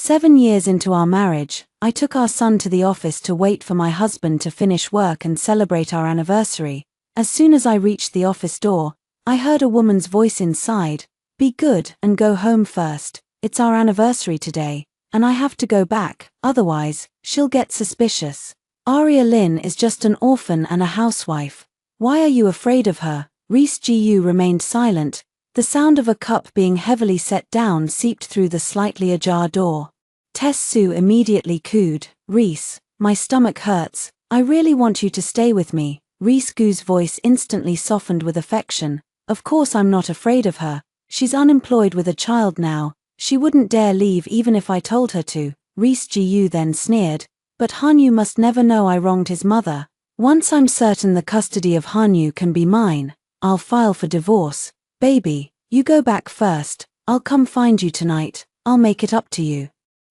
7 years into our marriage, I took our son to the office to wait for my husband to finish work and celebrate our anniversary. As soon as I reached the office door, I heard a woman's voice inside. "Be good and go home first. It's our anniversary today, and I have to go back, otherwise, she'll get suspicious. Aria Lynn is just an orphan and a housewife. Why are you afraid of her?" Reese Gu remained silent. The sound of a cup being heavily set down seeped through the slightly ajar door. Tess Sue immediately cooed, "Reese, my stomach hurts. I really want you to stay with me." Reese Gu's voice instantly softened with affection. "Of course I'm not afraid of her. She's unemployed with a child now. She wouldn't dare leave even if I told her to." Reese Gu then sneered, "But Hanyu must never know I wronged his mother. Once I'm certain the custody of Hanyu can be mine, I'll file for divorce. Baby, you go back first. I'll come find you tonight. I'll make it up to you."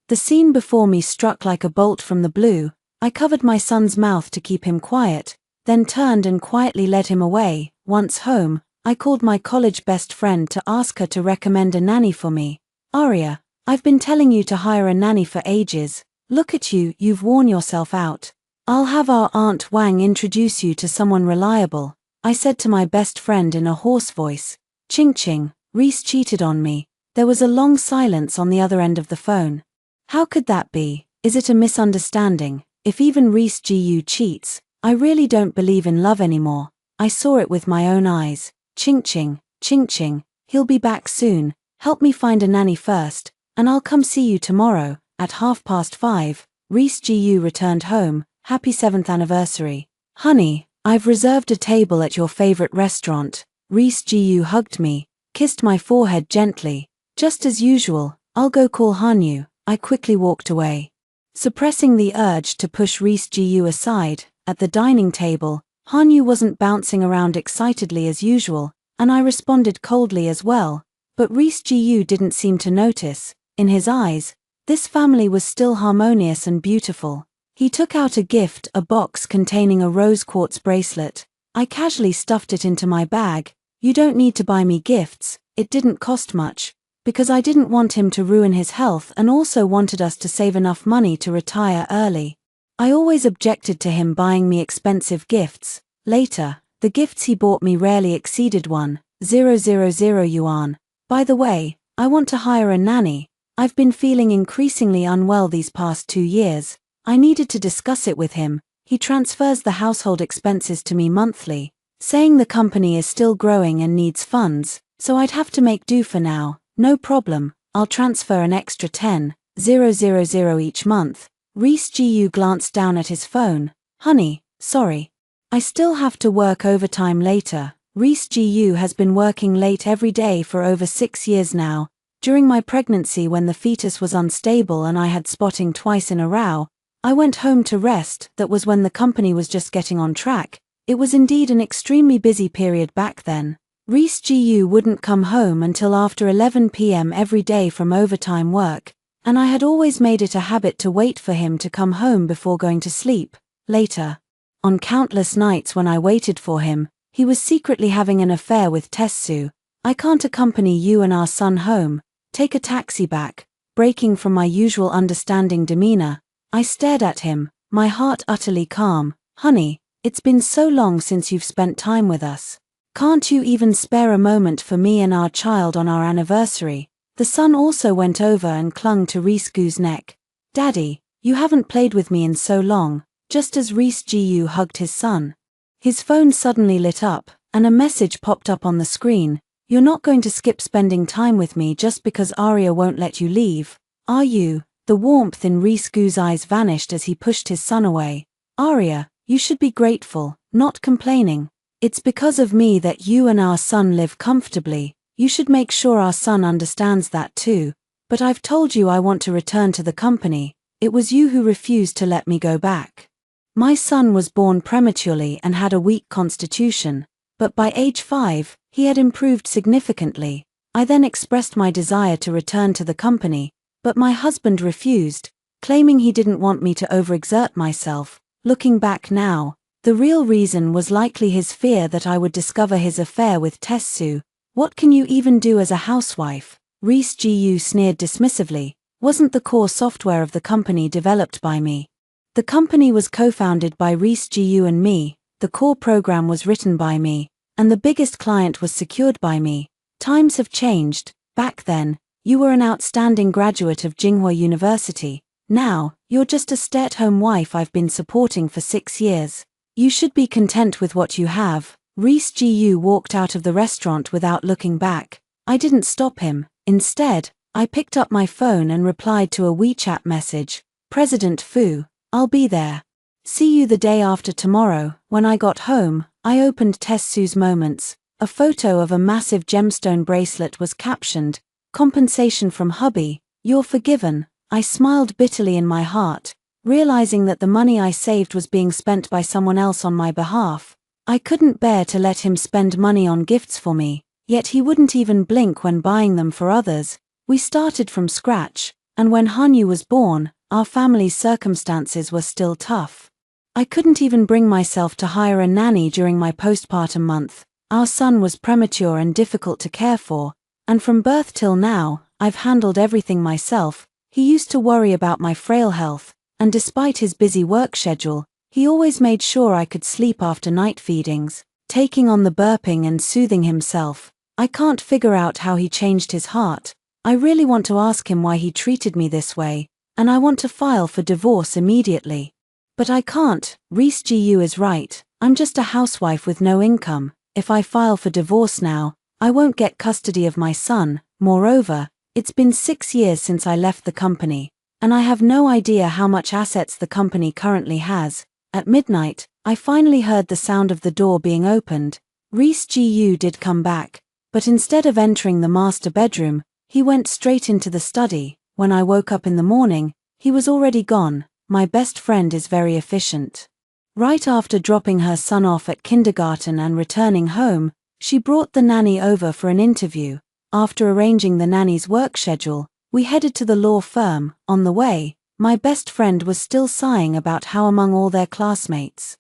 The scene before me struck like a bolt from the blue. I covered my son's mouth to keep him quiet, then turned and quietly led him away. Once home, I called my college best friend to ask her to recommend a nanny for me. "Aria, I've been telling you to hire a nanny for ages. Look at you, you've worn yourself out. I'll have our Aunt Wang introduce you to someone reliable," I said to my best friend in a hoarse voice. Ching ching, Reese cheated on me. There was a long silence on the other end of the phone. How could that be? Is it a misunderstanding? If even Reese Gu cheats, I really don't believe in love anymore. I saw it with my own eyes. Ching ching, he'll be back soon. Help me find a nanny first, and I'll come see you tomorrow, at 5:30. Reese Gu returned home. "Happy 7th anniversary. Honey, I've reserved a table at your favorite restaurant." Reese Gu hugged me, kissed my forehead gently. "Just as usual, I'll go call Hanyu." I quickly walked away, suppressing the urge to push Reese Gu aside. At the dining table, Hanyu wasn't bouncing around excitedly as usual, and I responded coldly as well. But Reese Gu didn't seem to notice. In his eyes, this family was still harmonious and beautiful. He took out a gift, a box containing a rose quartz bracelet. I casually stuffed it into my bag. "You don't need to buy me gifts, it didn't cost much," because I didn't want him to ruin his health and also wanted us to save enough money to retire early. I always objected to him buying me expensive gifts. Later, the gifts he bought me rarely exceeded 1,000 yuan. "By the way, I want to hire a nanny. I've been feeling increasingly unwell these past 2 years. I needed to discuss it with him. He transfers the household expenses to me monthly, saying the company is still growing and needs funds, so I'd have to make do for now." "No problem, I'll transfer an extra 10,000 each month." Reese Gu glanced down at his phone. "Honey, sorry. I still have to work overtime later." Reese Gu has been working late every day for over 6 years now. During my pregnancy, when the fetus was unstable and I had spotting twice in a row, I went home to rest. That was when the company was just getting on track. It was indeed an extremely busy period back then. Reese Gu wouldn't come home until after 11 p.m. every day from overtime work, and I had always made it a habit to wait for him to come home before going to sleep. Later, on countless nights when I waited for him, he was secretly having an affair with Tess Sue. "I can't accompany you and our son home. Take a taxi back." Breaking from my usual understanding demeanor, I stared at him, my heart utterly calm. "Honey, it's been so long since you've spent time with us. Can't you even spare a moment for me and our child on our anniversary?" The son also went over and clung to Reese Gu's neck. "Daddy, you haven't played with me in so long." Just as Reese Gu hugged his son, his phone suddenly lit up, and a message popped up on the screen. "You're not going to skip spending time with me just because Aria won't let you leave, are you?" The warmth in Reese Gu's eyes vanished as he pushed his son away. "Aria, you should be grateful, not complaining. It's because of me that you and our son live comfortably. You should make sure our son understands that too. But I've told you I want to return to the company. It was you who refused to let me go back. My son was born prematurely and had a weak constitution, but by age 5, he had improved significantly. I then expressed my desire to return to the company, but my husband refused, claiming he didn't want me to overexert myself. Looking back now, the real reason was likely his fear that I would discover his affair with Tess Sue. What can you even do as a housewife?" Reese Gu sneered dismissively. wasn't the core software of the company developed by me. The company was co-founded by Reese GU and me, the core program was written by me, and the biggest client was secured by me. Times have changed. Back then, you were an outstanding graduate of Tsinghua University. Now, you're just a stay-at-home wife I've been supporting for 6 years. You should be content with what you have. Reese GU walked out of the restaurant without looking back. I didn't stop him. Instead, I picked up my phone and replied to a WeChat message. President Fu, I'll be there. See you the day after tomorrow. When I got home, I opened Tessu's Moments. A photo of a massive gemstone bracelet was captioned, "Compensation from hubby, you're forgiven." I smiled bitterly in my heart, realizing that the money I saved was being spent by someone else on my behalf. I couldn't bear to let him spend money on gifts for me, yet he wouldn't even blink when buying them for others. We started from scratch, and when Hanyu was born, our family's circumstances were still tough. I couldn't even bring myself to hire a nanny during my postpartum month. Our son was premature and difficult to care for, and from birth till now, I've handled everything myself. He used to worry about my frail health, and despite his busy work schedule, he always made sure I could sleep after night feedings, taking on the burping and soothing himself. I can't figure out how he changed his heart. I really want to ask him why he treated me this way, and I want to file for divorce immediately. But I can't. Reese GU is right. I'm just a housewife with no income. If I file for divorce now, I won't get custody of my son. Moreover, it's been 6 years since I left the company, and I have no idea how much assets the company currently has. At midnight, I finally heard the sound of the door being opened. Reese GU did come back, but instead of entering the master bedroom, he went straight into the study. When I woke up in the morning, he was already gone. My best friend is very efficient. Right after dropping her son off at kindergarten and returning home, she brought the nanny over for an interview. After arranging the nanny's work schedule, we headed to the law firm. On the way, my best friend was still sighing about how among all their classmates,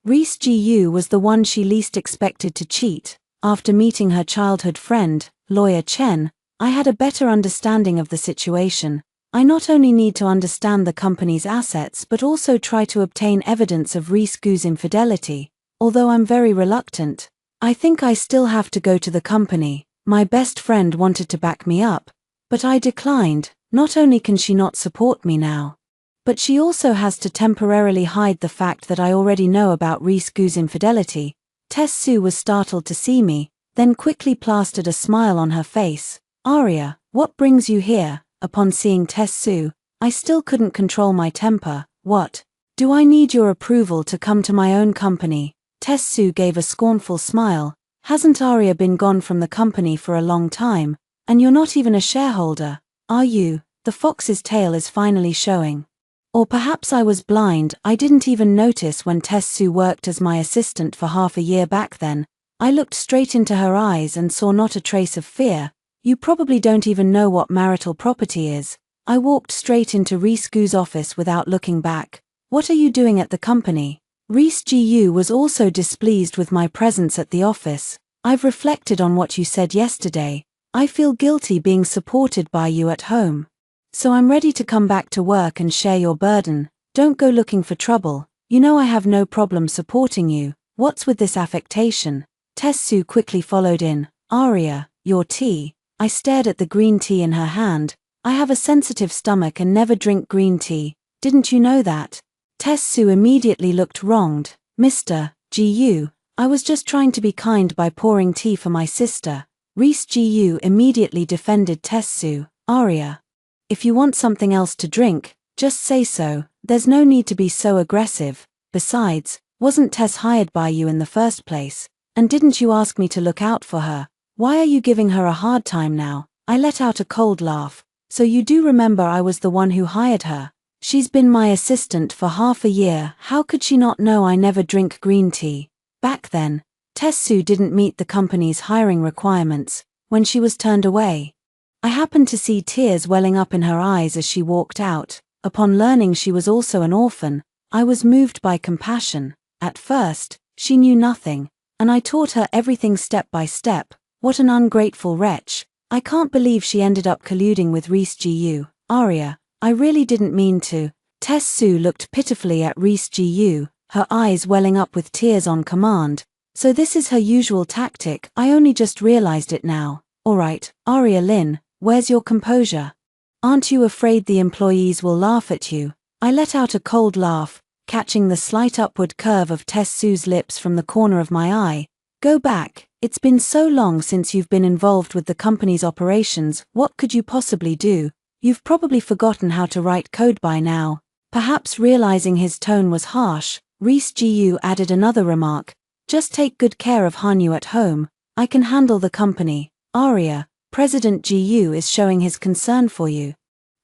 Reese GU was the one she least expected to cheat. After meeting her childhood friend, lawyer Chen, I had a better understanding of the situation. I not only need to understand the company's assets but also try to obtain evidence of Reese GU's infidelity. Although I'm very reluctant, I think I still have to go to the company. My best friend wanted to back me up, but I declined. Not only can she not support me now, but she also has to temporarily hide the fact that I already know about Reese GU's infidelity. Tessu was startled to see me, then quickly plastered a smile on her face. Aria, what brings you here? Upon seeing Tessu, I still couldn't control my temper. What? Do I need your approval to come to my own company? Tessu gave a scornful smile. Hasn't Aria been gone from the company for a long time? And you're not even a shareholder, are you? The fox's tail is finally showing. Or perhaps I was blind. I didn't even notice when Tessu worked as my assistant for half a year back then. I looked straight into her eyes and saw not a trace of fear. You probably don't even know what marital property is. I walked straight into Reese GU's office without looking back. What are you doing at the company? Reese GU was also displeased with my presence at the office. I've reflected on what you said yesterday. I feel guilty being supported by you at home. So I'm ready to come back to work and share your burden. Don't go looking for trouble. You know I have no problem supporting you. What's with this affectation? Tessu quickly followed in. Aria, your tea. I stared at the green tea in her hand. I have a sensitive stomach and never drink green tea. Didn't you know that? Tessu immediately looked wronged. Mr. GU, I was just trying to be kind by pouring tea for my sister. Reese GU immediately defended Tessu. Aria, if you want something else to drink, just say so. There's no need to be so aggressive. Besides, wasn't Tess hired by you in the first place? And didn't you ask me to look out for her? Why are you giving her a hard time now? I let out a cold laugh. So you do remember I was the one who hired her? She's been my assistant for half a year. How could she not know I never drink green tea? Back then, Tessu didn't meet the company's hiring requirements. When she was turned away, I happened to see tears welling up in her eyes as she walked out. Upon learning she was also an orphan, I was moved by compassion. At first, she knew nothing, and I taught her everything step by step. What an ungrateful wretch. I can't believe she ended up colluding with Reese GU. Arya, I really didn't mean to. Tess Sue looked pitifully at Reese Gu, her eyes welling up with tears on command. So this is her usual tactic, I only just realized it now. Alright, Arya Lynn, where's your composure? Aren't you afraid the employees will laugh at you? I let out a cold laugh, catching the slight upward curve of Tess Sue's lips from the corner of my eye. Go back, it's been so long since you've been involved with the company's operations, what could you possibly do? You've probably forgotten how to write code by now. Perhaps realizing his tone was harsh, Reese Gu added another remark. Just take good care of Hanyu at home, I can handle the company. Arya, President Gu is showing his concern for you.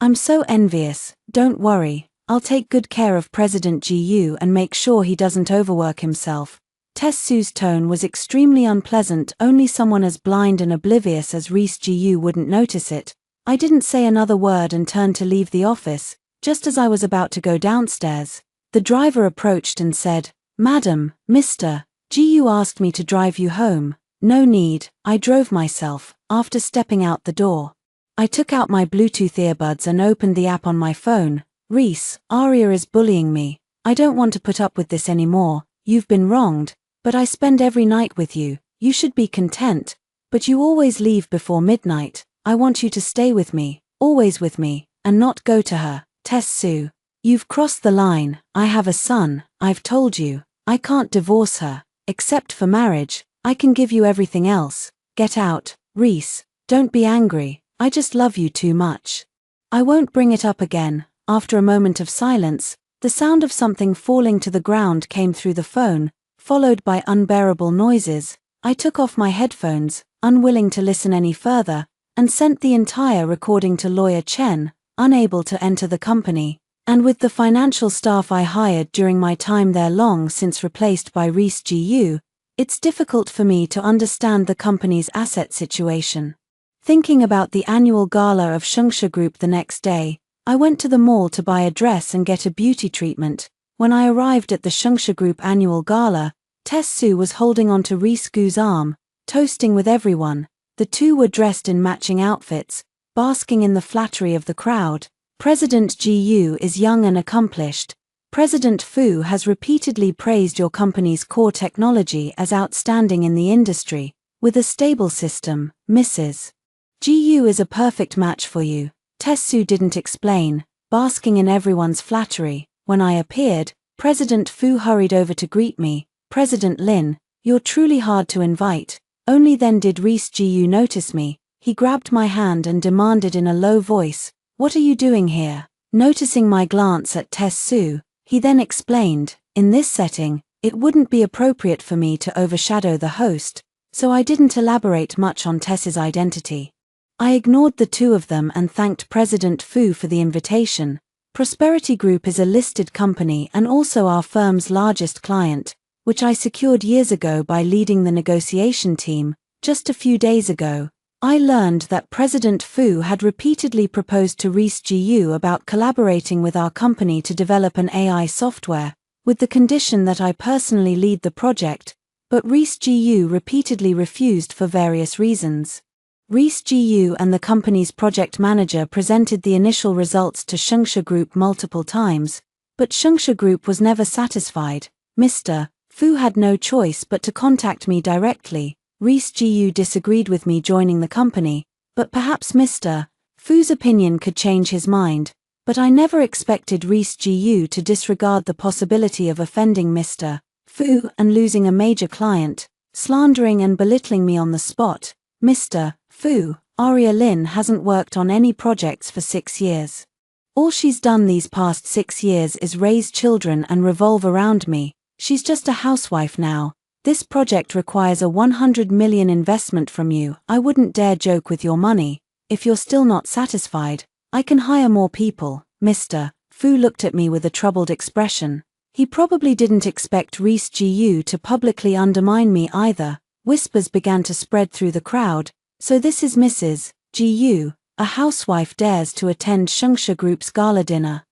I'm so envious, don't worry, I'll take good care of President Gu and make sure he doesn't overwork himself. Tess Sue's tone was extremely unpleasant, only someone as blind and oblivious as Reese Gu wouldn't notice it. I didn't say another word and turned to leave the office. Just as I was about to go downstairs, the driver approached and said, Madam, Mr. Gu asked me to drive you home. No need, I drove myself, after stepping out the door. I took out my Bluetooth earbuds and opened the app on my phone. Reese, Arya is bullying me. I don't want to put up with this anymore. You've been wronged, but I spend every night with you. You should be content. But you always leave before midnight. I want you to stay with me, always with me, and not go to her. Tess Sue, you've crossed the line. I have a son, I've told you. I can't divorce her. Except for marriage, I can give you everything else. Get out, Reese. Don't be angry, I just love you too much. I won't bring it up again. After a moment of silence, the sound of something falling to the ground came through the phone, followed by unbearable noises. I took off my headphones, unwilling to listen any further, and sent the entire recording to Lawyer Chen, unable to enter the company, and with the financial staff I hired during my time there long since replaced by Reese Gu, it's difficult for me to understand the company's asset situation. Thinking about the annual gala of Shungsha Group the next day, I went to the mall to buy a dress and get a beauty treatment. When I arrived at the Shungsha Group annual gala, Tess Sue was holding onto Reese Gu's arm, toasting with everyone. The two were dressed in matching outfits, basking in the flattery of the crowd. President Gu is young and accomplished. President Fu has repeatedly praised your company's core technology as outstanding in the industry. With a stable system, Mrs. Gu is a perfect match for you. Tess Sue didn't explain, basking in everyone's flattery. When I appeared, President Fu hurried over to greet me. President Lin, you're truly hard to invite. Only then did Reese Gu notice me. He grabbed my hand and demanded in a low voice, "What are you doing here?" Noticing my glance at Tess Sue, he then explained, in this setting, it wouldn't be appropriate for me to overshadow the host, so I didn't elaborate much on Tess's identity. I ignored the two of them and thanked President Fu for the invitation. Prosperity Group is a listed company and also our firm's largest client, which I secured years ago by leading the negotiation team. Just a few days ago, I learned that President Fu had repeatedly proposed to Reese Gu about collaborating with our company to develop an AI software, with the condition that I personally lead the project, but Reese Gu repeatedly refused for various reasons. Reese Gu and the company's project manager presented the initial results to Shungsha Group multiple times, but Shungsha Group was never satisfied. Mr. Fu had no choice but to contact me directly. Reese Gu disagreed with me joining the company, but perhaps Mr. Fu's opinion could change his mind, but I never expected Reese Gu to disregard the possibility of offending Mr. Fu and losing a major client, slandering and belittling me on the spot. Mr. Fu, Arya Lin hasn't worked on any projects for 6 years. All she's done these past 6 years is raise children and revolve around me. She's just a housewife now. This project requires a 100 million investment from you. I wouldn't dare joke with your money. If you're still not satisfied, I can hire more people. Mr. Fu looked at me with a troubled expression. He probably didn't expect Reese Gu to publicly undermine me either. Whispers began to spread through the crowd. So this is Mrs. Gu, a housewife dares to attend Shungsha Group's gala dinner.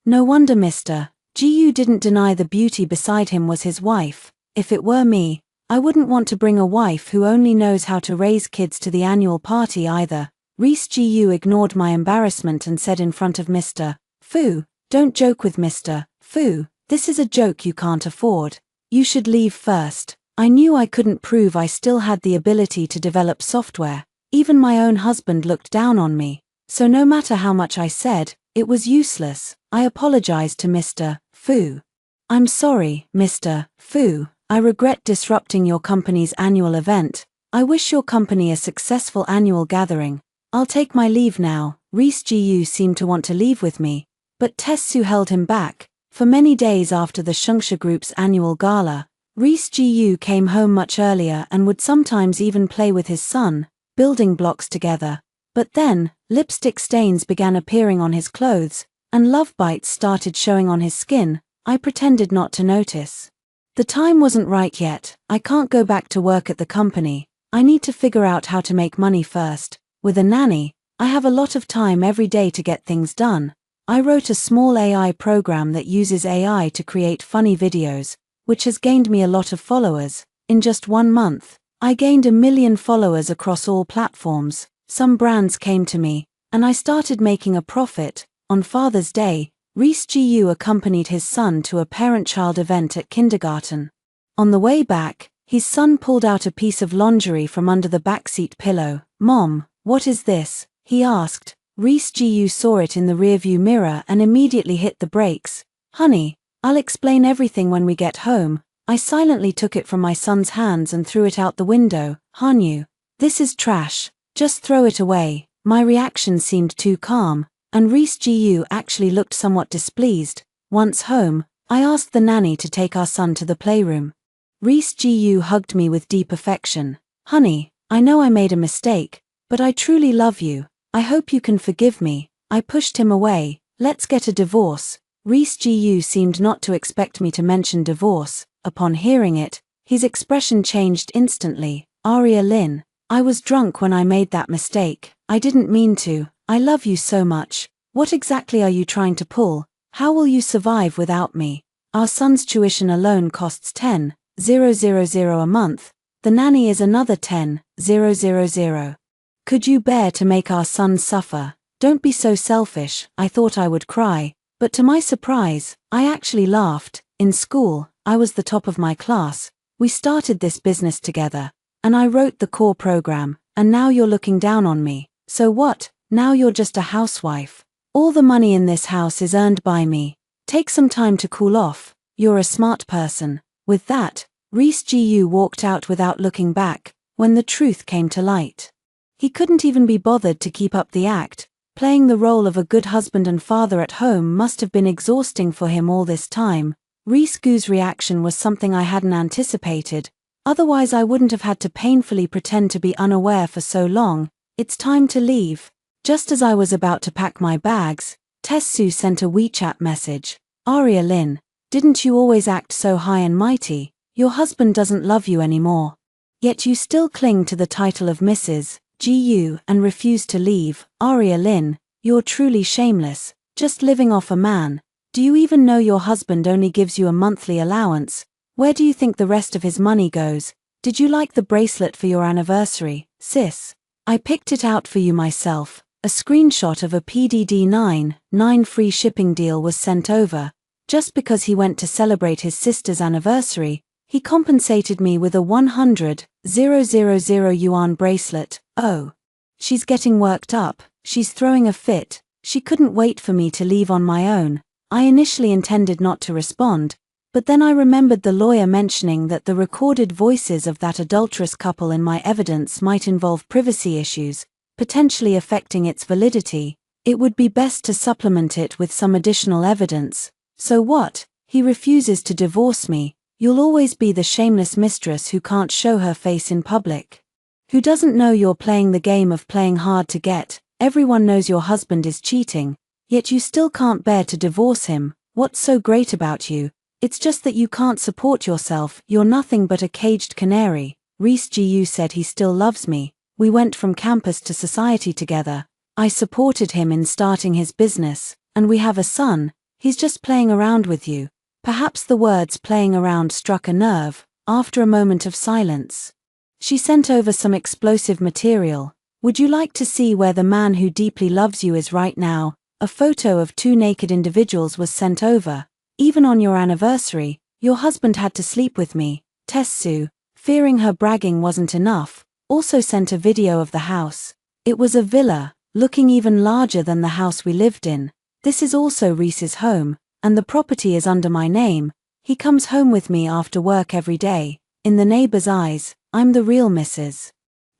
No wonder Mr. Gu didn't deny the beauty beside him was his wife. If it were me, I wouldn't want to bring a wife who only knows how to raise kids to the annual party either. Reese Gu ignored my embarrassment and said in front of Mr. Fu, "Don't joke with Mr. Fu, this is a joke you can't afford. You should leave first." I knew I couldn't prove I still had the ability to develop software. Even my own husband looked down on me. So no matter how much I said, it was useless. I apologized to Mr. Fu. "I'm sorry, Mr. Fu. I regret disrupting your company's annual event. I wish your company a successful annual gathering. I'll take my leave now." Reese Gu seemed to want to leave with me, but Tessu held him back. For many days after the Shungsha Group's annual gala, Reese Gu came home much earlier and would sometimes even play with his son, building blocks together. But then, lipstick stains began appearing on his clothes, and love bites started showing on his skin. I pretended not to notice. The time wasn't right yet. I can't go back to work at the company. I need to figure out how to make money first. With a nanny, I have a lot of time every day to get things done. I wrote a small AI program that uses AI to create funny videos, which has gained me a lot of followers. In just 1 month, I gained 1 million followers across all platforms. Some brands came to me, and I started making a profit. On Father's Day, Reese Gu accompanied his son to a parent-child event at kindergarten. On the way back, his son pulled out a piece of lingerie from under the backseat pillow. "Mom, what is this?" he asked. Reese Gu saw it in the rearview mirror and immediately hit the brakes. "Honey, I'll explain everything when we get home." I silently took it from my son's hands and threw it out the window. "Hanyu, this is trash. Just throw it away." My reaction seemed too calm, and Reese Gu actually looked somewhat displeased. Once home, I asked the nanny to take our son to the playroom. Reese Gu hugged me with deep affection. "Honey, I know I made a mistake, but I truly love you. I hope you can forgive me." I pushed him away. "Let's get a divorce." Reese Gu seemed not to expect me to mention divorce. Upon hearing it, his expression changed instantly. "Aria Lin, I was drunk when I made that mistake. I didn't mean to. I love you so much. What exactly are you trying to pull? How will you survive without me? Our son's tuition alone costs 10,000 a month. The nanny is another 10,000. Could you bear to make our son suffer? Don't be so selfish." I thought I would cry, but to my surprise, I actually laughed. In school, I was the top of my class. We started this business together, and I wrote the core program, and now you're looking down on me. So what? Now you're just a housewife. All the money in this house is earned by me. Take some time to cool off. You're a smart person. With that, Reese Gu walked out without looking back. When the truth came to light, he couldn't even be bothered to keep up the act. Playing the role of a good husband and father at home must have been exhausting for him all this time. Reese Gu's reaction was something I hadn't anticipated. Otherwise I wouldn't have had to painfully pretend to be unaware for so long. "It's time to leave." Just as I was about to pack my bags, Tessu sent a WeChat message. "Aria Lin, didn't you always act so high and mighty? Your husband doesn't love you anymore. Yet you still cling to the title of Mrs. Gu and refuse to leave. Aria Lin, you're truly shameless, just living off a man. Do you even know your husband only gives you a monthly allowance? Where do you think the rest of his money goes? Did you like the bracelet for your anniversary, sis? I picked it out for you myself." A screenshot of a PDD9 free shipping deal was sent over. Just because he went to celebrate his sister's anniversary, he compensated me with a 100,000 yuan bracelet. Oh. She's getting worked up. She's throwing a fit. She couldn't wait for me to leave on my own. I initially intended not to respond, but then I remembered the lawyer mentioning that the recorded voices of that adulterous couple in my evidence might involve privacy issues, potentially affecting its validity. It would be best to supplement it with some additional evidence. "So what? He refuses to divorce me. You'll always be the shameless mistress who can't show her face in public. Who doesn't know you're playing the game of playing hard to get. Everyone knows your husband is cheating, yet you still can't bear to divorce him. What's so great about you? It's just that you can't support yourself. You're nothing but a caged canary." Reese Gu said he still loves me. We went from campus to society together. I supported him in starting his business, and we have a son. He's just playing around with you. Perhaps the words "playing around" struck a nerve. After a moment of silence, she sent over some explosive material. Would you like to see where the man who deeply loves you is right now? A photo of two naked individuals was sent over. Even on your anniversary, your husband had to sleep with me. Tessu, fearing her bragging wasn't enough, also sent a video of the house. It was a villa, looking even larger than the house we lived in. This is also Reese's home, and the property is under my name. He comes home with me after work every day. In the neighbor's eyes, I'm the real Mrs.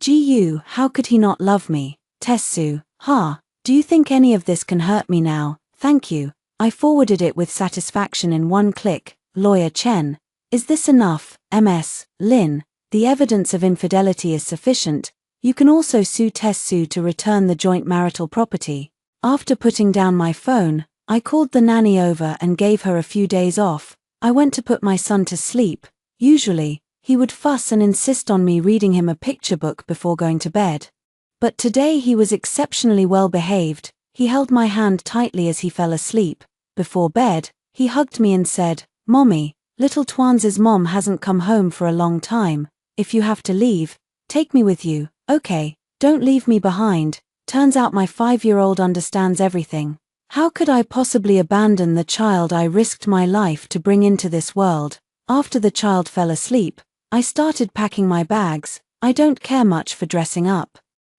Gu. How could he not love me? Tessu, do you think any of this can hurt me now? Thank you. I forwarded it with satisfaction in one click. Lawyer Chen. Is this enough? MS. Lin. The evidence of infidelity is sufficient. You can also sue Tessu to return the joint marital property. After putting down my phone, I called the nanny over and gave her a few days off. I went to put my son to sleep. Usually, he would fuss and insist on me reading him a picture book before going to bed. But today he was exceptionally well behaved. He held my hand tightly as he fell asleep. Before bed, he hugged me and said, "Mommy, little Twans's mom hasn't come home for a long time. If you have to leave, take me with you, okay? Don't leave me behind." Turns out my 5-year-old understands everything. How could I possibly abandon the child I risked my life to bring into this world? After the child fell asleep, I started packing my bags. I don't care much for dressing up.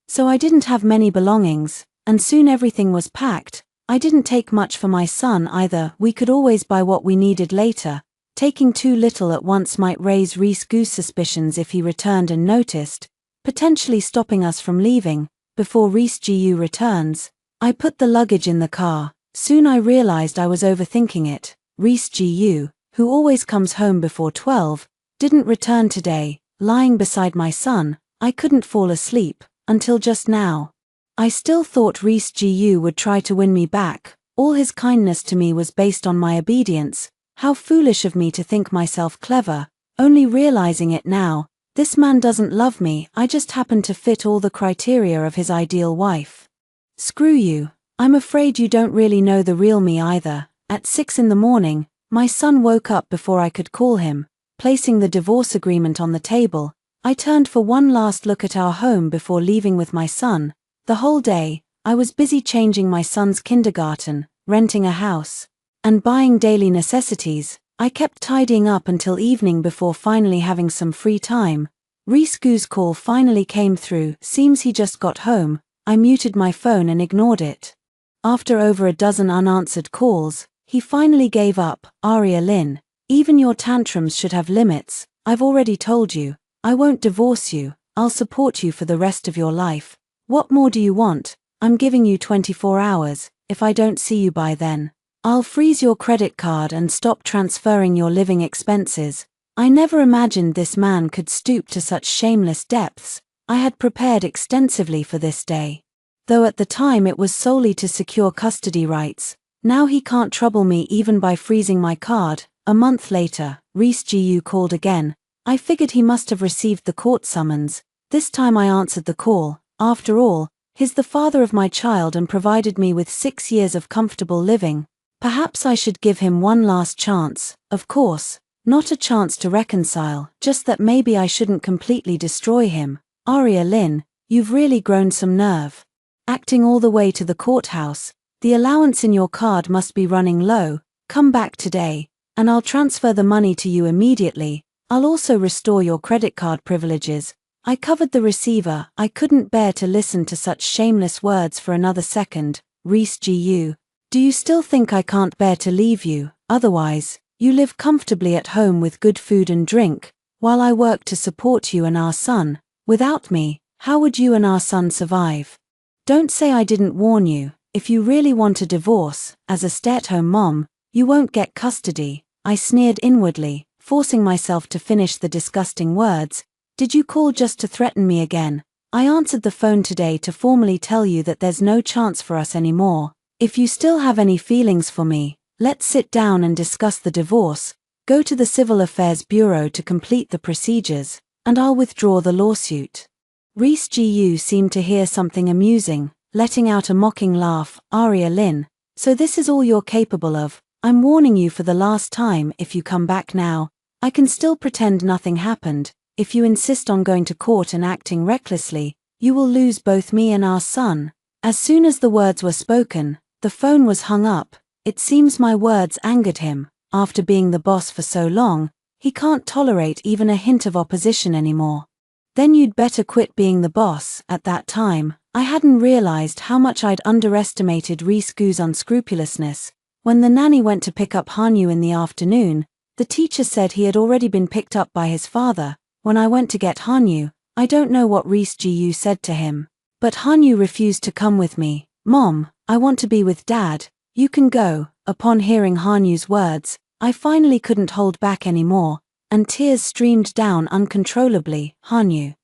So I didn't have many belongings, and soon everything was packed. I didn't take much for my son either. We could always buy what we needed later. Taking too little at once might raise Reese Goo's suspicions if he returned and noticed, potentially stopping us from leaving. Before Reese Gu returns, I put the luggage in the car. Soon I realized I was overthinking it. Reese Gu, who always comes home before 12, didn't return today. Lying beside my son, I couldn't fall asleep, until just now. I still thought Reese Gu would try to win me back. All his kindness to me was based on my obedience. How foolish of me to think myself clever, only realizing it now. This man doesn't love me, I just happen to fit all the criteria of his ideal wife. Screw you. I'm afraid you don't really know the real me either. At 6 in the morning, my son woke up before I could call him. Placing the divorce agreement on the table, I turned for one last look at our home before leaving with my son. The whole day, I was busy changing my son's kindergarten, renting a house, and buying daily necessities. I kept tidying up until evening before finally having some free time. Reese Goo's call finally came through. Seems he just got home. I muted my phone and ignored it. After over a dozen unanswered calls, he finally gave up. Aria Lin. Even your tantrums should have limits. I've already told you. I won't divorce you. I'll support you for the rest of your life. What more do you want? I'm giving you 24 hours. If I don't see you by then, I'll freeze your credit card and stop transferring your living expenses. I never imagined this man could stoop to such shameless depths. I had prepared extensively for this day, though at the time it was solely to secure custody rights. Now he can't trouble me even by freezing my card. A month later, Reese Gu called again. I figured he must have received the court summons. This time I answered the call. After all, he's the father of my child and provided me with 6 years of comfortable living. Perhaps I should give him one last chance. Of course, not a chance to reconcile, just that maybe I shouldn't completely destroy him. Aria Lin, you've really grown some nerve. Acting all the way to the courthouse. The allowance in your card must be running low. Come back today, and I'll transfer the money to you immediately. I'll also restore your credit card privileges. I covered the receiver. I couldn't bear to listen to such shameless words for another second. Reese Gu. Do you still think I can't bear to leave you? Otherwise, you live comfortably at home with good food and drink, while I work to support you and our son. Without me, how would you and our son survive? Don't say I didn't warn you. If you really want a divorce, as a stay-at-home mom, you won't get custody. I sneered inwardly, forcing myself to finish the disgusting words. Did you call just to threaten me again? I answered the phone today to formally tell you that there's no chance for us anymore. If you still have any feelings for me, let's sit down and discuss the divorce. Go to the Civil Affairs Bureau to complete the procedures, and I'll withdraw the lawsuit. Reese Gu seemed to hear something amusing, letting out a mocking laugh. Aria Lin, so this is all you're capable of? I'm warning you for the last time. If you come back now, I can still pretend nothing happened. If you insist on going to court and acting recklessly, You will lose both me and our son." As soon as the words were spoken, the phone was hung up. It seems my words angered him. After being the boss for so long, he can't tolerate even a hint of opposition anymore. "Then you'd better quit being the boss." At that time, I hadn't realized how much I'd underestimated Risku's unscrupulousness. When the nanny went to pick up Hanyu in the afternoon, the teacher said he had already been picked up by his father. When I went to get Hanyu, I don't know what Risku said to him, but Hanyu refused to come with me. "Mom, I want to be with Dad. You can go." Upon hearing Hanyu's words, I finally couldn't hold back anymore, and tears streamed down uncontrollably. "Hanyu,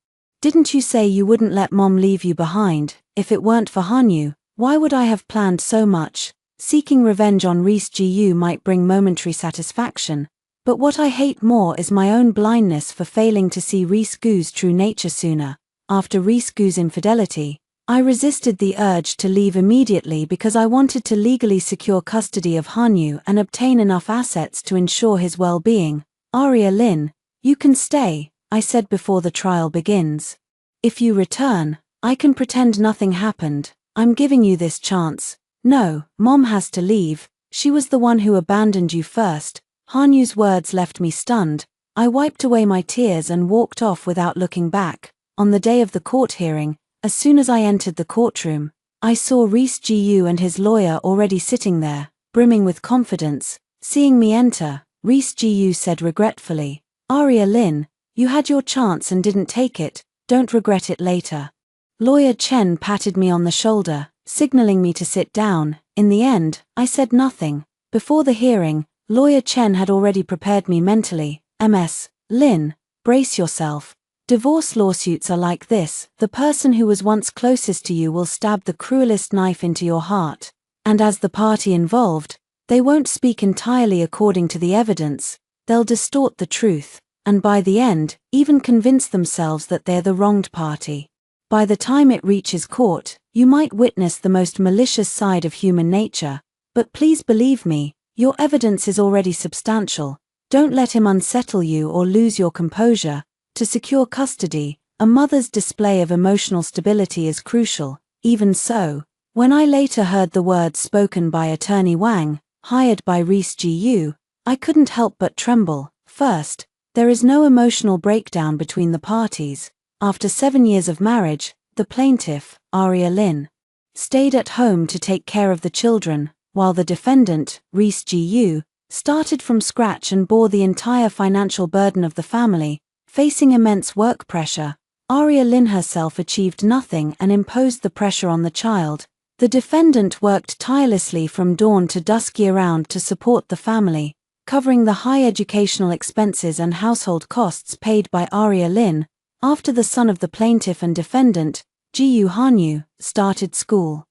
didn't you say you wouldn't let Mom leave you behind? If it weren't for Hanyu, why would I have planned so much?" Seeking revenge on Risku might bring momentary satisfaction, but what I hate more is my own blindness for failing to see Risku's true nature sooner. After Risku's infidelity, I resisted the urge to leave immediately because I wanted to legally secure custody of Hanyu and obtain enough assets to ensure his well-being. "Arya Lin, you can stay," I said before the trial begins. "If you return, I can pretend nothing happened. I'm giving you this chance." "No, Mom has to leave. She was the one who abandoned you first." Hanyu's words left me stunned. I wiped away my tears and walked off without looking back. On the day of the court hearing, as soon as I entered the courtroom, I saw Risku and his lawyer already sitting there, brimming with confidence. Seeing me enter, Risku said regretfully, "Arya Lin, you had your chance and didn't take it. Don't regret it later." Lawyer Chen patted me on the shoulder, signaling me to sit down. In the end, I said nothing. Before the hearing, Lawyer Chen had already prepared me mentally. "Ms. Lin, brace yourself. Divorce lawsuits are like this. The person who was once closest to you will stab the cruelest knife into your heart. And as the party involved, they won't speak entirely according to the evidence. They'll distort the truth, and by the end, even convince themselves that they're the wronged party. By the time it reaches court, you might witness the most malicious side of human nature. But please believe me, your evidence is already substantial. Don't let him unsettle you or lose your composure. To secure custody, a mother's display of emotional stability is crucial." Even so, when I later heard the words spoken by Attorney Wang, hired by Risku, I couldn't help but tremble. First, there is no emotional breakdown between the parties. After 7 years of marriage, the plaintiff, Arya Lin, stayed at home to take care of the children, while the defendant, Risku, started from scratch and bore the entire financial burden of the family. Facing immense work pressure, Arya Lin herself achieved nothing and imposed the pressure on the child. The defendant worked tirelessly from dawn to dusk year-round to support the family, covering the high educational expenses and household costs paid by Arya Lin. After the son of the plaintiff and defendant, Hanyu, started school,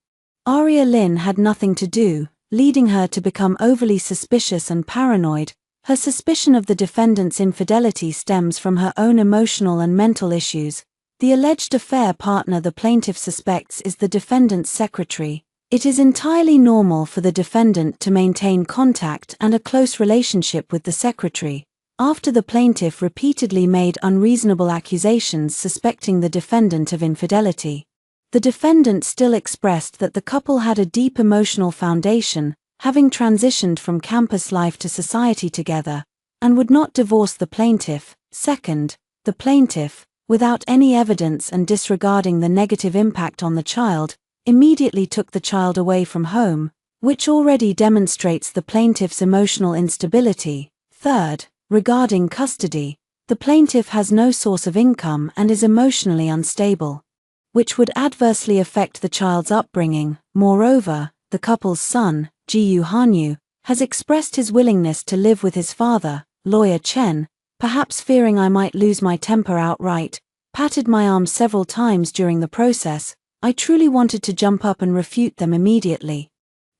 Arya Lin had nothing to do, leading her to become overly suspicious and paranoid. Her suspicion of the defendant's infidelity stems from her own emotional and mental issues. The alleged affair partner the plaintiff suspects is the defendant's secretary. It is entirely normal for the defendant to maintain contact and a close relationship with the secretary. After the plaintiff repeatedly made unreasonable accusations suspecting the defendant of infidelity, the defendant still expressed that the couple had a deep emotional foundation, having transitioned from campus life to society together, and would not divorce the plaintiff. Second, the plaintiff, without any evidence and disregarding the negative impact on the child, immediately took the child away from home, which already demonstrates the plaintiff's emotional instability. Third, regarding custody, the plaintiff has no source of income and is emotionally unstable, which would adversely affect the child's upbringing. Moreover, the couple's son, Hanyu, has expressed his willingness to live with his father. Lawyer Chen, perhaps fearing I might lose my temper outright, patted my arm several times during the process. I truly wanted to jump up and refute them immediately,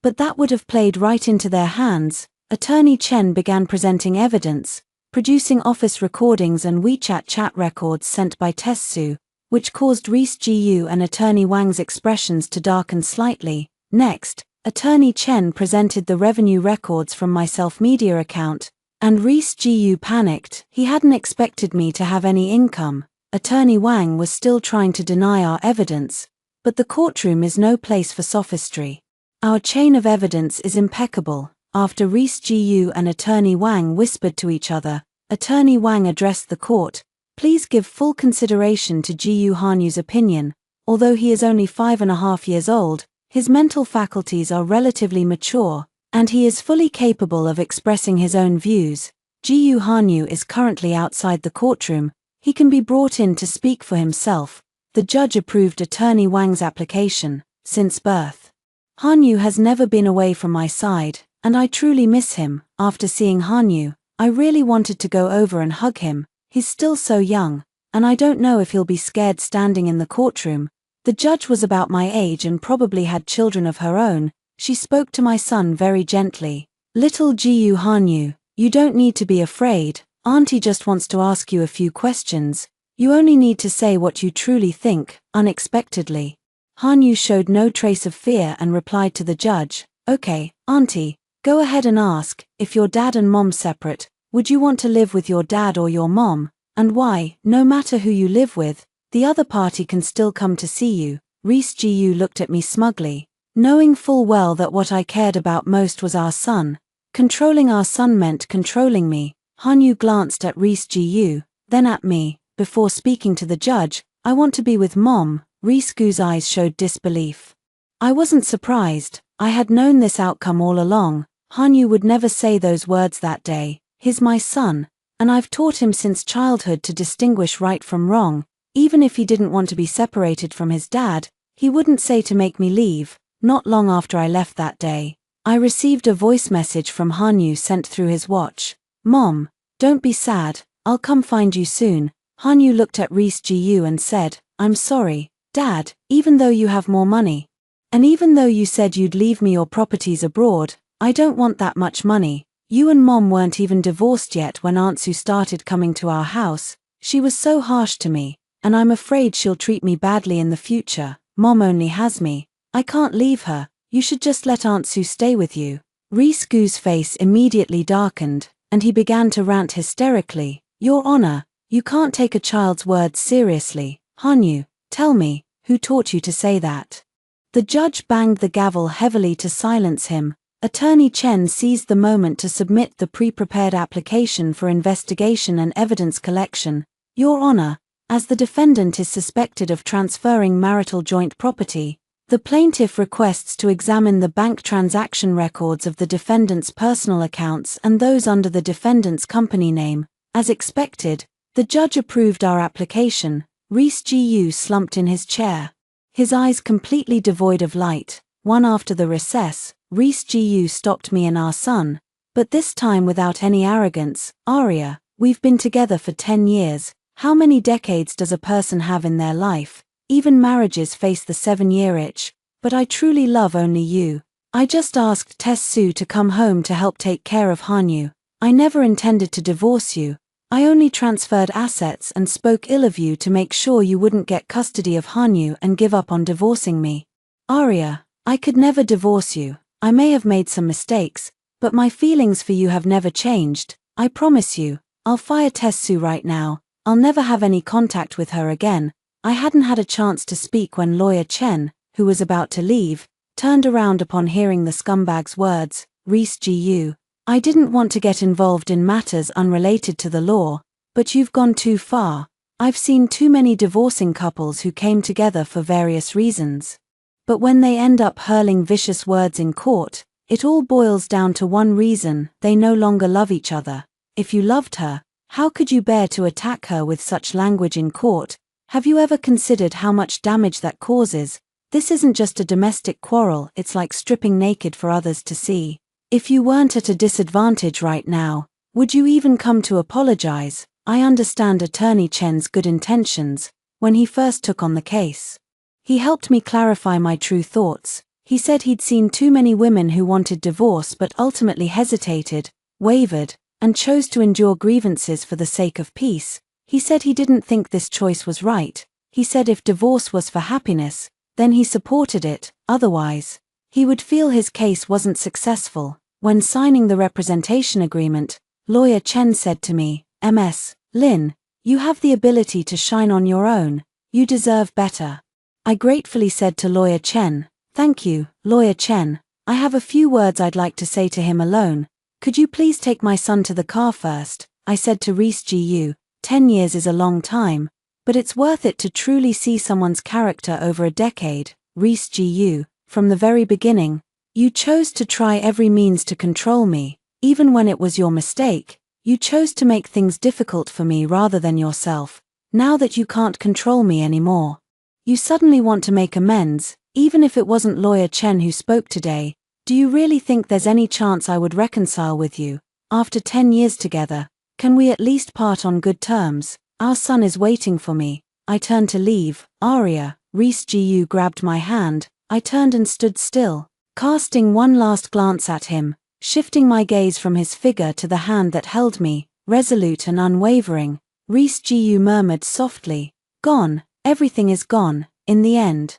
but that would have played right into their hands. Attorney Chen began presenting evidence, producing office recordings and WeChat chat records sent by Tessu, which caused Risku and Attorney Wang's expressions to darken slightly. Next, Attorney Chen presented the revenue records from my self-media account, and Risku panicked. He hadn't expected me to have any income. Attorney Wang was still trying to deny our evidence, but the courtroom is no place for sophistry. Our chain of evidence is impeccable. After Reese Gu and Attorney Wang whispered to each other, Attorney Wang addressed the court. Please give full consideration to Gu Hanyu's opinion. Although he is only 5.5 years old, his mental faculties are relatively mature, and he is fully capable of expressing his own views. Gu Hanyu is currently outside the courtroom. He can be brought in to speak for himself. The judge approved Attorney Wang's application. Since birth, Hanyu has never been away from my side, and I truly miss him. After seeing Hanyu, I really wanted to go over and hug him. He's still so young, and I don't know if he'll be scared standing in the courtroom. The judge was about my age and probably had children of her own. She spoke to my son very gently. Little Gu Hanyu, you don't need to be afraid. Auntie just wants to ask you a few questions. You only need to say what you truly think. Unexpectedly, Hanyu showed no trace of fear and replied to the judge, okay, Auntie, go ahead and ask, if your dad and mom separate, would you want to live with your dad or your mom, and why? No matter who you live with, the other party can still come to see you. Reese Gu looked at me smugly, knowing full well that what I cared about most was our son. Controlling our son meant controlling me. Hanyu glanced at Reese Gu, then at me. Before speaking to the judge, I want to be with mom. Reese Gu's eyes showed disbelief. I wasn't surprised. I had known this outcome all along. Hanyu would never say those words that day. He's my son, and I've taught him since childhood to distinguish right from wrong. Even if he didn't want to be separated from his dad, he wouldn't say to make me leave. Not long after I left that day, I received a voice message from Hanyu sent through his watch. Mom, don't be sad, I'll come find you soon. Hanyu looked at Reese Gu and said, I'm sorry, Dad, even though you have more money. And even though you said you'd leave me your properties abroad, I don't want that much money. You and Mom weren't even divorced yet when Aunt Sue started coming to our house. She was so harsh to me, and I'm afraid she'll treat me badly in the future. Mom only has me. I can't leave her. You should just let Aunt Sue stay with you. Reese Gu's face immediately darkened, and he began to rant hysterically. Your Honor, you can't take a child's words seriously. Hanyu, tell me, who taught you to say that? The judge banged the gavel heavily to silence him. Attorney Chen seized the moment to submit the pre-prepared application for investigation and evidence collection. Your Honor, as the defendant is suspected of transferring marital joint property, the plaintiff requests to examine the bank transaction records of the defendant's personal accounts and those under the defendant's company name. As expected, the judge approved our application. Reese Gu slumped in his chair, his eyes completely devoid of light. One after the recess, Reese Gu stopped me and our son, but this time without any arrogance. Arya, we've been together for 10 years. How many decades does a person have in their life? Even marriages face the 7-year itch, but I truly love only you. I just asked Tess Sue to come home to help take care of Hanyu. I never intended to divorce you. I only transferred assets and spoke ill of you to make sure you wouldn't get custody of Hanyu and give up on divorcing me. Arya, I could never divorce you. I may have made some mistakes, but my feelings for you have never changed. I promise you, I'll fire Tess Sue right now. I'll never have any contact with her again. I hadn't had a chance to speak when Lawyer Chen, who was about to leave, turned around upon hearing the scumbag's words. Reese Gu, I didn't want to get involved in matters unrelated to the law, but you've gone too far. I've seen too many divorcing couples who came together for various reasons. But when they end up hurling vicious words in court, it all boils down to one reason: they no longer love each other. If you loved her, how could you bear to attack her with such language in court? Have you ever considered how much damage that causes? This isn't just a domestic quarrel, it's like stripping naked for others to see. If you weren't at a disadvantage right now, would you even come to apologize? I understand Attorney Chen's good intentions when he first took on the case. He helped me clarify my true thoughts. He said he'd seen too many women who wanted divorce but ultimately hesitated, wavered, and chose to endure grievances for the sake of peace. He said he didn't think this choice was right. He said if divorce was for happiness, then he supported it, otherwise, he would feel his case wasn't successful. When signing the representation agreement, Lawyer Chen said to me, Ms. Lin, You have the ability to shine on your own. You deserve better. I gratefully said to Lawyer Chen, "Thank you, Lawyer Chen. I have a few words I'd like to say to him alone. Could you please take my son to the car first?" I said to Reese Gu. 10 years is a long time, but it's worth it to truly see someone's character over a decade. Reese Gu, from the very beginning, you chose to try every means to control me, even when it was your mistake. You chose to make things difficult for me rather than yourself. Now that you can't control me anymore, you suddenly want to make amends, even if it wasn't Lawyer Chen who spoke today. Do you really think there's any chance I would reconcile with you? After 10 years together, can we at least part on good terms? Our son is waiting for me. I turned to leave. Aria, Reese Gu grabbed my hand. I turned and stood still, casting one last glance at him, shifting my gaze from his figure to the hand that held me, resolute and unwavering. Reese Gu murmured softly, "Gone, everything is gone, in the end."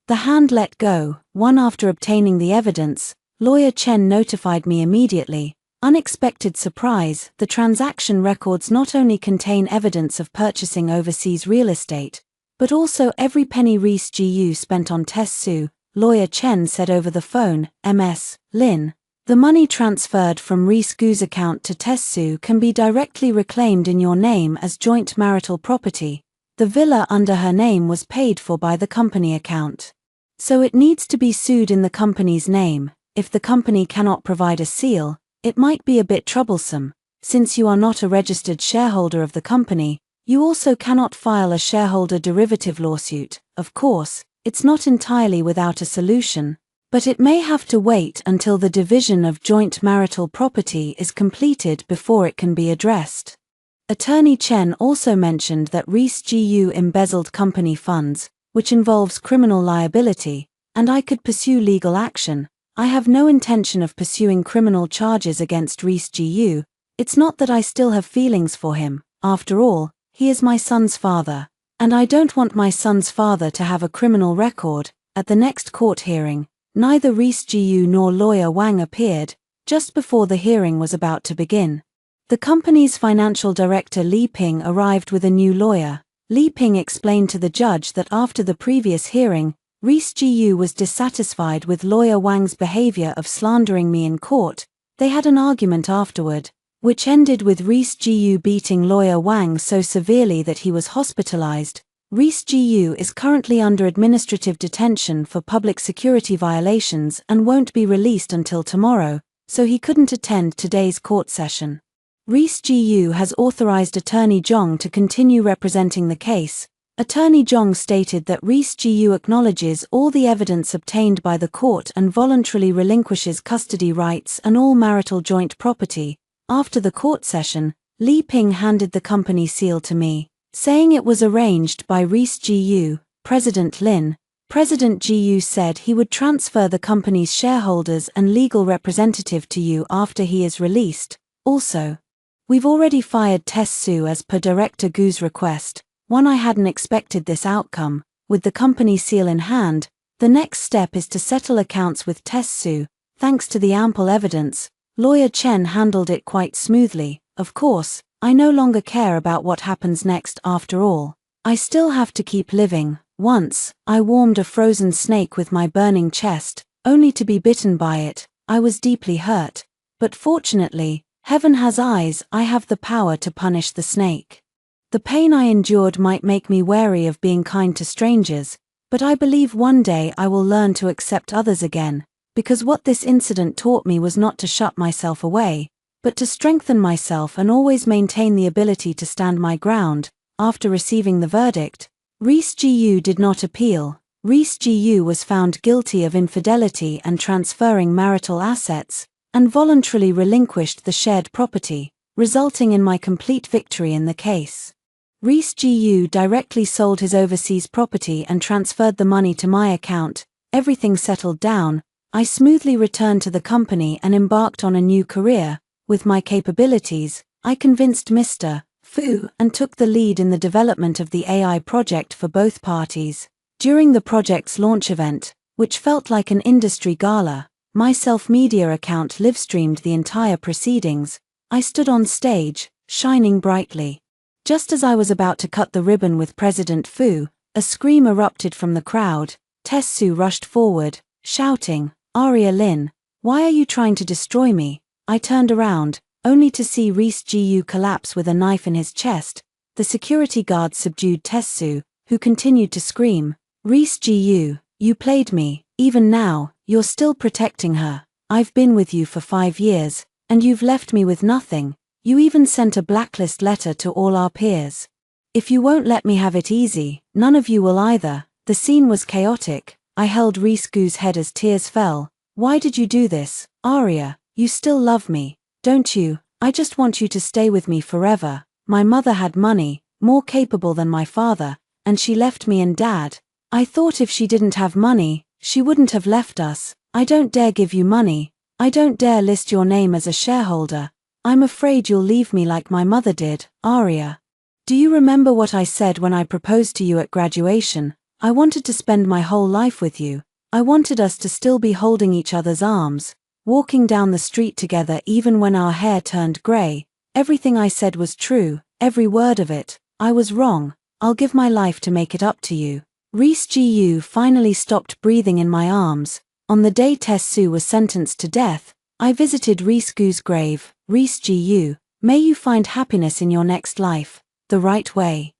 The hand let go. After obtaining the evidence, Lawyer Chen notified me immediately. Unexpected surprise, the transaction records not only contain evidence of purchasing overseas real estate, but also every penny Reese Gu spent on Tess Su. Lawyer Chen said over the phone, "Ms. Lin, the money transferred from Reese Gu's account to Tess Su can be directly reclaimed in your name as joint marital property. The villa under her name was paid for by the company account, so it needs to be sued in the company's name. If the company cannot provide a seal, it might be a bit troublesome. Since you are not a registered shareholder of the company, you also cannot file a shareholder derivative lawsuit. Of course, it's not entirely without a solution, but it may have to wait until the division of joint marital property is completed before it can be addressed." Attorney Chen also mentioned that Reese Gu embezzled company funds, which involves criminal liability, and I could pursue legal action. I have no intention of pursuing criminal charges against Reese Gu. It's not that I still have feelings for him. After all, he is my son's father, and I don't want my son's father to have a criminal record. At the next court hearing, neither Reese Gu nor Lawyer Wang appeared. Just before the hearing was about to begin, the company's financial director Li Ping arrived with a new lawyer. Li Ping explained to the judge that after the previous hearing, Reese Gu was dissatisfied with Lawyer Wang's behavior of slandering me in court. They had an argument afterward, which ended with Reese Gu beating Lawyer Wang so severely that he was hospitalized. Reese Gu is currently under administrative detention for public security violations and won't be released until tomorrow, so he couldn't attend today's court session. Reese Gu has authorized Attorney Zhong to continue representing the case. Attorney Zhong stated that Reese Gu acknowledges all the evidence obtained by the court and voluntarily relinquishes custody rights and all marital joint property. After the court session, Li Ping handed the company seal to me, saying it was arranged by Reese Gu. President Lin. President Gu said he would transfer the company's shareholders and legal representative to you after he is released. Also, we've already fired Tess Su as per Director Gu's request. I hadn't expected this outcome. With the company seal in hand, the next step is to settle accounts with Tess Su. Thanks to the ample evidence, Lawyer Chen handled it quite smoothly. Of course, I no longer care about what happens next. After all, I still have to keep living. Once, I warmed a frozen snake with my burning chest, only to be bitten by it. I was deeply hurt. But fortunately, heaven has eyes. I have the power to punish the snake. The pain I endured might make me wary of being kind to strangers, but I believe one day I will learn to accept others again, because what this incident taught me was not to shut myself away, but to strengthen myself and always maintain the ability to stand my ground. After receiving the verdict, Reese Gu did not appeal. Reese Gu was found guilty of infidelity and transferring marital assets, and voluntarily relinquished the shared property, resulting in my complete victory in the case. Reese Gu directly sold his overseas property and transferred the money to my account. Everything settled down. I smoothly returned to the company and embarked on a new career. With my capabilities, I convinced Mr. Fu and took the lead in the development of the AI project for both parties. During the project's launch event, which felt like an industry gala, my self-media account livestreamed the entire proceedings. I stood on stage, shining brightly. Just as I was about to cut the ribbon with President Fu, a scream erupted from the crowd. Tessu rushed forward, shouting, "Aria Lin, why are you trying to destroy me?" I turned around, only to see Reese Gu collapse with a knife in his chest. The security guards subdued Tessu, who continued to scream, "Reese Gu, you played me, even now, you're still protecting her. I've been with you for 5 years, and you've left me with nothing. You even sent a blacklist letter to all our peers. If you won't let me have it easy, none of you will either." The scene was chaotic. I held Reese Gu's head as tears fell. "Why did you do this, Aria? You still love me, don't you? I just want you to stay with me forever. My mother had money, more capable than my father, and she left me and Dad. I thought if she didn't have money, she wouldn't have left us. I don't dare give you money. I don't dare list your name as a shareholder. I'm afraid you'll leave me like my mother did, Aria. Do you remember what I said when I proposed to you at graduation? I wanted to spend my whole life with you. I wanted us to still be holding each other's arms, walking down the street together even when our hair turned gray. Everything I said was true, every word of it. I was wrong. I'll give my life to make it up to you." Reese Gu finally stopped breathing in my arms. On the day Tessu was sentenced to death, I visited Reese Gu's grave. "Reese Gu, may you find happiness in your next life, the right way."